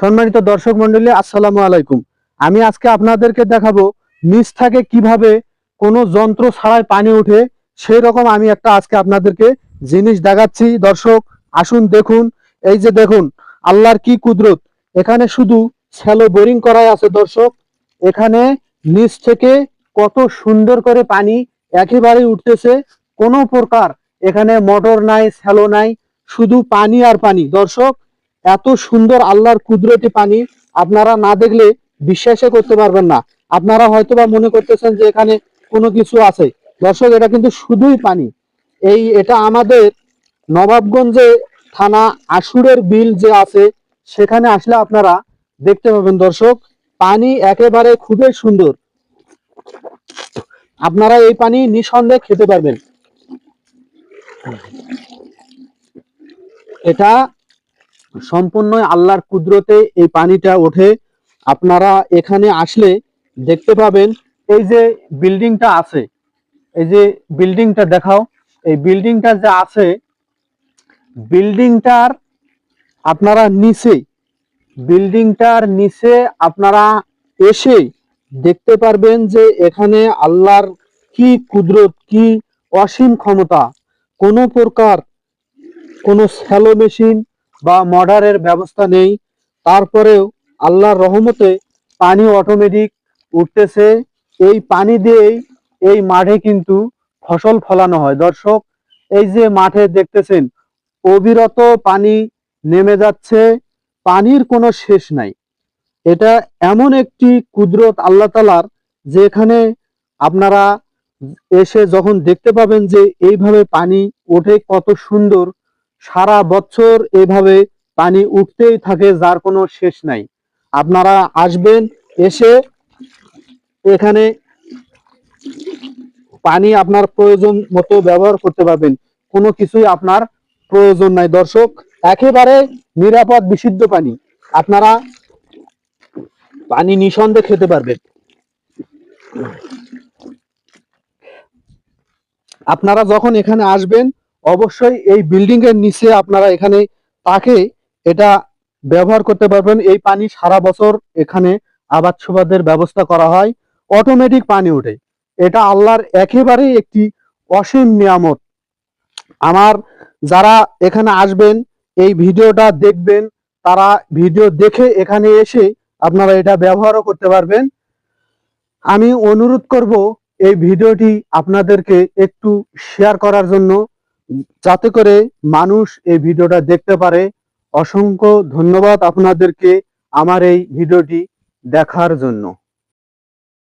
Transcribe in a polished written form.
সম্মানিত দর্শক মন্ডলী, আসসালামু আলাইকুম। আমি আজকে আপনাদেরকে দেখাবো নিচ থেকে কিভাবে কোনো যন্ত্র ছাড়াই পানি ওঠে। সেই রকম আমি একটা আজকে আপনাদেরকে জিনিস দেখাচ্ছি। দর্শক আসুন দেখুন। এই যে দেখুন আল্লাহর কি কুদরত। এখানে শুধু শ্যালো বোরিং করাই আছে দর্শক। এখানে নিচ থেকে কত সুন্দর করে পানি একেবারে উঠতেছে। কোনো প্রকার এখানে মোটর নাই, শ্যালো নাই, শুধু পানি আর পানি। দর্শক এত সুন্দর আল্লাহর কুদরতি পানি আপনারা না দেখলে বিশ্বাসই করতে পারবেন না। আপনারা হয়তোবা মনে করতেছেন যে এখানে কোনো কিছু আছে। দর্শক এটা কিন্তু শুধুই পানি। এটা আমাদের নবাবগঞ্জে থানা আশুরের বিল যে আছে সেখানে আসলে আপনারা দেখতে পাবেন দর্শক, পানি একেবারে খুবই সুন্দর। আপনারা এই পানি নিঃসন্দেহে খেতে পারবেন। এটা সম্পূর্ণ আল্লাহর কুদরতে এই পানিটা ওঠে। আপনারা এখানে আসলে দেখতে পাবেন। এই যে বিল্ডিংটা আছে, এই যে বিল্ডিংটা দেখাও। এই বিল্ডিংটা যে আছে, বিল্ডিংটার আপনারা বিল্ডিংটার নিচে আপনারা এসে দেখতে পারবেন যে এখানে আল্লাহর কি কুদরত, কি অসীম ক্ষমতা। কোনো প্রকার কোনো স্যালো মেশিন বা মোটরের ব্যবস্থা নেই। তারপরেও আল্লাহর রহমতে পানি অটোমেটিক উঠতেছে। এই পানি দিয়েই এই মাঠে কিন্তু ফসল ফলানো হয়। দর্শক এই যে মাঠে দেখতেছেন অবিরত পানি নেমে যাচ্ছে, পানির কোনো শেষ নাই। এটা এমন একটি কুদরত আল্লাহ তাআলার, যেখানে আপনারা এসে যখন দেখতে পাবেন যে এইভাবে পানি ওঠে কত সুন্দর। সারা বছর এভাবে পানি উঠতেই থাকে, যার কোনো শেষ নাই। আপনারা আসবেন, এসে এখানে পানি আপনার প্রয়োজন মতো ব্যবহার করতে পারবেন। কোনো কিছুই আপনার প্রয়োজন নাই দর্শক, একেবারে নিরাপদ বিশুদ্ধ পানি। আপনারা পানি নিঃসন্দেহে খেতে পারবেন। আপনারা যখন এখানে আসবেন অবশ্যই এই বিল্ডিং এর নিচে আপনারা এখানে তাকে এটা ব্যবহার করতে পারবেন। এই পানি সারা বছর এখানে আবাদ সুবাদের ব্যবস্থা করা হয়, অটোমেটিক পানি ওঠে। এটা আল্লাহর একেবারেই একটি অসীম নিয়ামত। আমার যারা এখানে আসবেন, এই ভিডিওটা দেখবেন, তারা ভিডিও দেখে এখানে এসে আপনারা এটা ব্যবহারও করতে পারবেন। আমি অনুরোধ করব এই ভিডিওটি আপনাদেরকে একটু শেয়ার করার জন্য, যাতে করে মানুষ এই ভিডিওটা দেখতে পারে। অসংখ্য ধন্যবাদ আপনাদেরকে আমার এই ভিডিওটি দেখার জন্য।